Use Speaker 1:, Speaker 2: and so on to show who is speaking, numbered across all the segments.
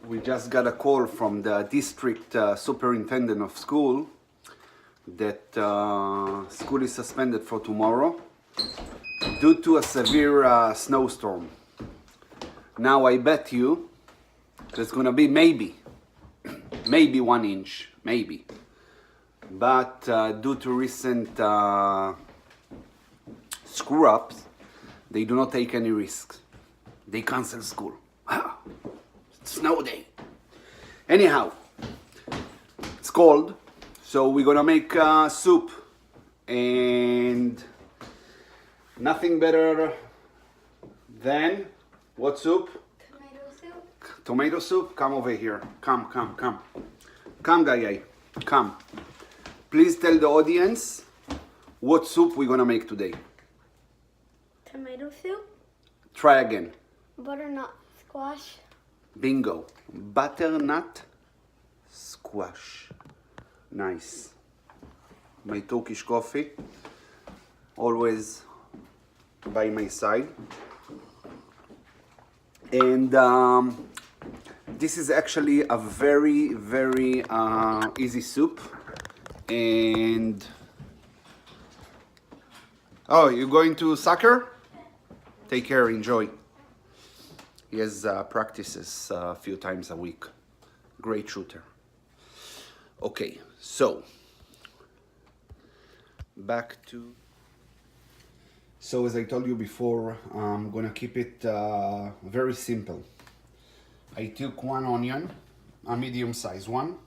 Speaker 1: We just got a call from the district superintendent of school that school is suspended for tomorrow due to a severe snowstorm. Now I bet you there's gonna be maybe 1 inch, maybe. But due to recent screw-ups, they do not take any risks. They cancel school. Snow day. Anyhow, it's cold, so we're gonna make soup, and nothing better than what soup?
Speaker 2: Tomato soup.
Speaker 1: Tomato soup. Come over here. Come, Guy. Come. Please tell the audience what soup we're gonna make today.
Speaker 2: Tomato soup.
Speaker 1: Try again.
Speaker 2: Butternut squash.
Speaker 1: Bingo. Butternut squash. Nice. My Turkish coffee, always by my side. And this is actually a very, very easy soup. And oh, you're going to soccer? Take care, enjoy. He has practices a few times a week. Great shooter. Okay, so back to. So as I told you before, I'm gonna keep it very simple. I took 1 onion, a medium-sized one.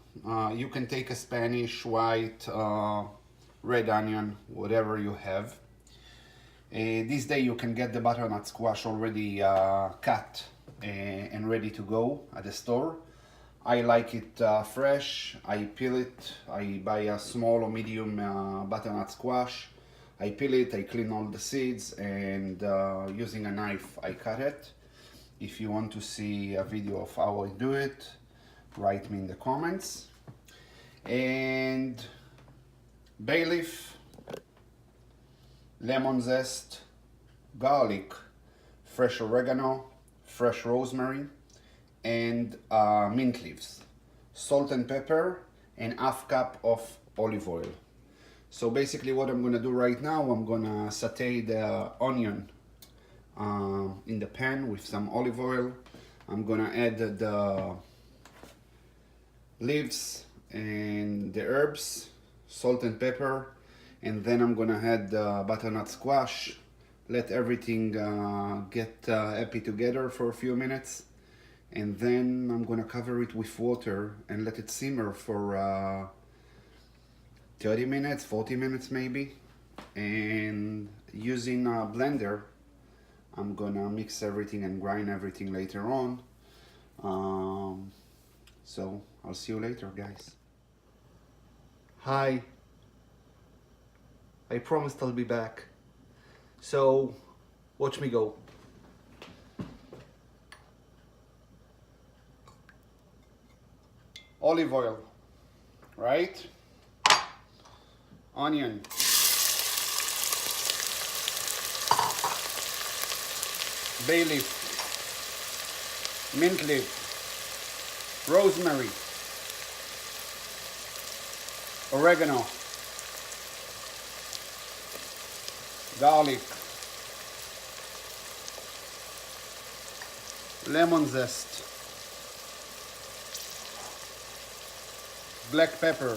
Speaker 1: You can take a Spanish, white, red onion, whatever you have. This day you can get the butternut squash already cut and ready to go at the store. I like it fresh. I peel it. I buy a small or medium butternut squash. I peel it, I clean all the seeds, and using a knife I cut it. If you want to see a video of how I do it, write me in the comments. And bay leaf, lemon zest, garlic, fresh oregano, fresh rosemary, and mint leaves, salt and pepper, and half cup of olive oil. So basically what I'm gonna do right now, I'm gonna saute the onion in the pan with some olive oil. I'm gonna add the leaves and the herbs, salt and pepper, and then I'm gonna add the butternut squash, let everything get happy together for a few minutes, and then I'm gonna cover it with water and let it simmer for 30 minutes, 40 minutes maybe. And using a blender, I'm gonna mix everything and grind everything later on. So I'll see you later, guys. Hi. I promised I'll be back. So watch me go. Olive oil, right? Onion. Bay leaf. Mint leaf. Rosemary. Oregano. Garlic. Lemon zest. Black pepper.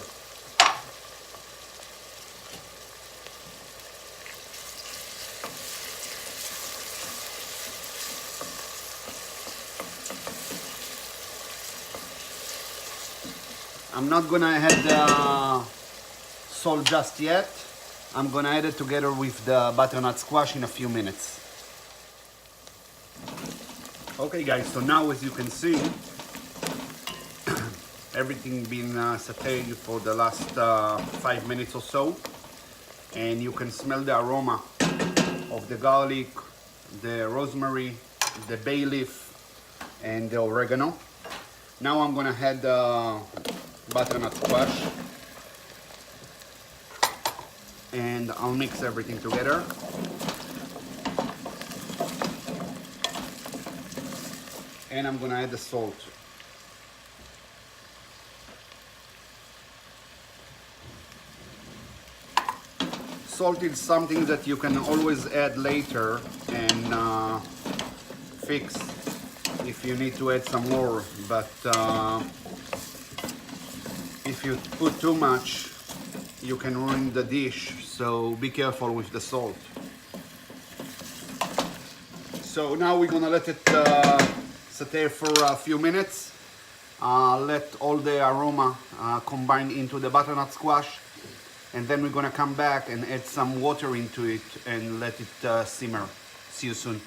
Speaker 1: I'm not gonna add the salt just yet. I'm gonna add it together with the butternut squash in a few minutes. Okay guys, so now as you can see, everything been sauteed for the last 5 minutes or so, and you can smell the aroma of the garlic, the rosemary, the bay leaf, and the oregano. Now I'm gonna add the butternut squash, and I'll mix everything together. And I'm gonna add the salt. salt is something that you can always add later and fix if you need to add some more, but if you put too much you can ruin the dish, so be careful with the salt. So now we're gonna let it saute for a few minutes, let all the aroma combine into the butternut squash, and then we're gonna come back and add some water into it and let it simmer. See you soon.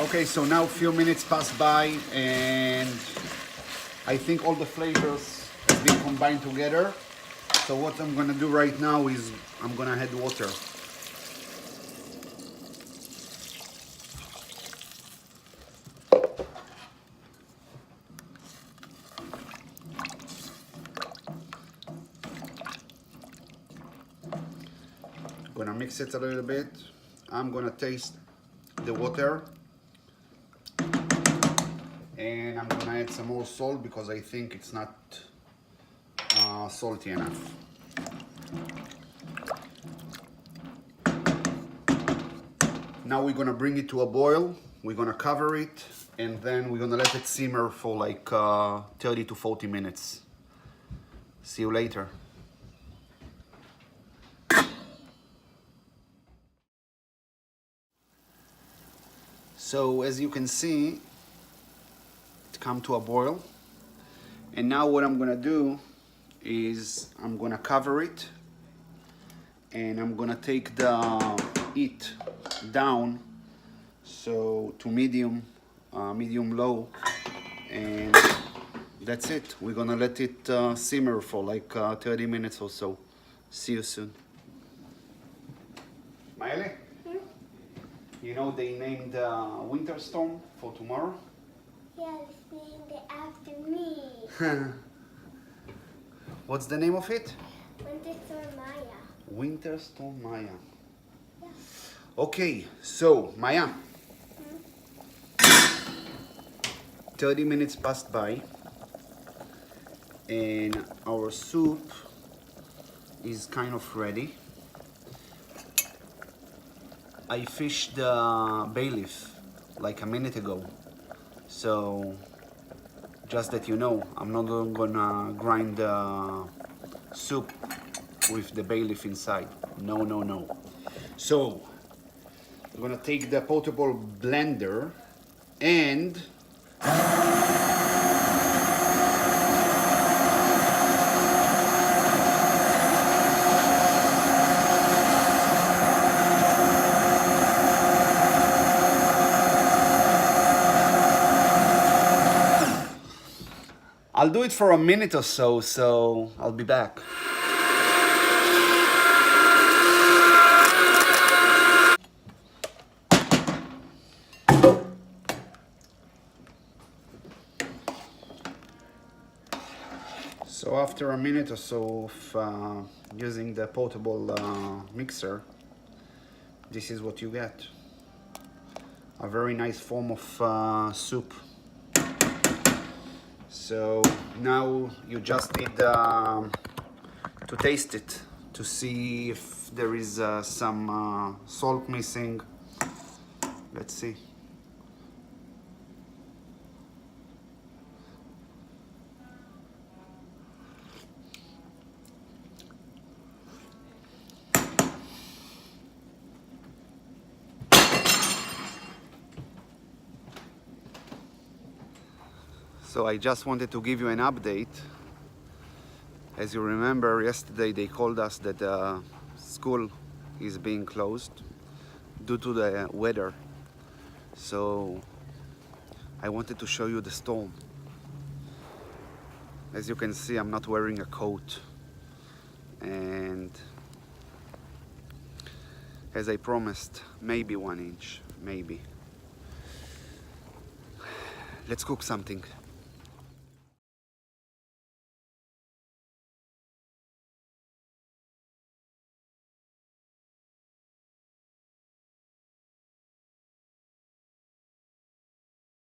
Speaker 1: Okay, so now a few minutes pass by and I think all the flavors have been combined together. So what I'm gonna do right now is I'm gonna add water. Gonna mix it a little bit. I'm gonna taste the water. And I'm gonna add some more salt because I think it's not salty enough. Now we're gonna bring it to a boil. We're gonna cover it and then we're gonna let it simmer for like 30 to 40 minutes. See you later. So as you can see, come to a boil, and now what I'm gonna do is I'm gonna cover it and I'm gonna take the heat down so to medium low, and that's it. We're gonna let it simmer for like 30 minutes or so. See you soon. Maile, you know they named winter storm for tomorrow?
Speaker 2: Yeah, it's named after me.
Speaker 1: What's the name of it?
Speaker 2: Winter Storm Maya.
Speaker 1: Winter Storm Maya.
Speaker 2: Yeah.
Speaker 1: Okay, so Maya, 30 minutes passed by and our soup is kind of ready. I fished the bay leaf like a minute ago. So, just that you know, I'm not gonna grind the soup with the bay leaf inside. No, no, no. So, I'm gonna take the portable blender and I'll do it for a minute or so, so I'll be back. So after a minute or so of using the portable mixer, this is what you get. A very nice form of soup. So now you just need to taste it to see if there is some salt missing. Let's see. So I just wanted to give you an update. As you remember, yesterday they called us that school is being closed due to the weather. So I wanted to show you the storm. As you can see, I'm not wearing a coat. And as I promised, maybe 1 inch, maybe. Let's cook something.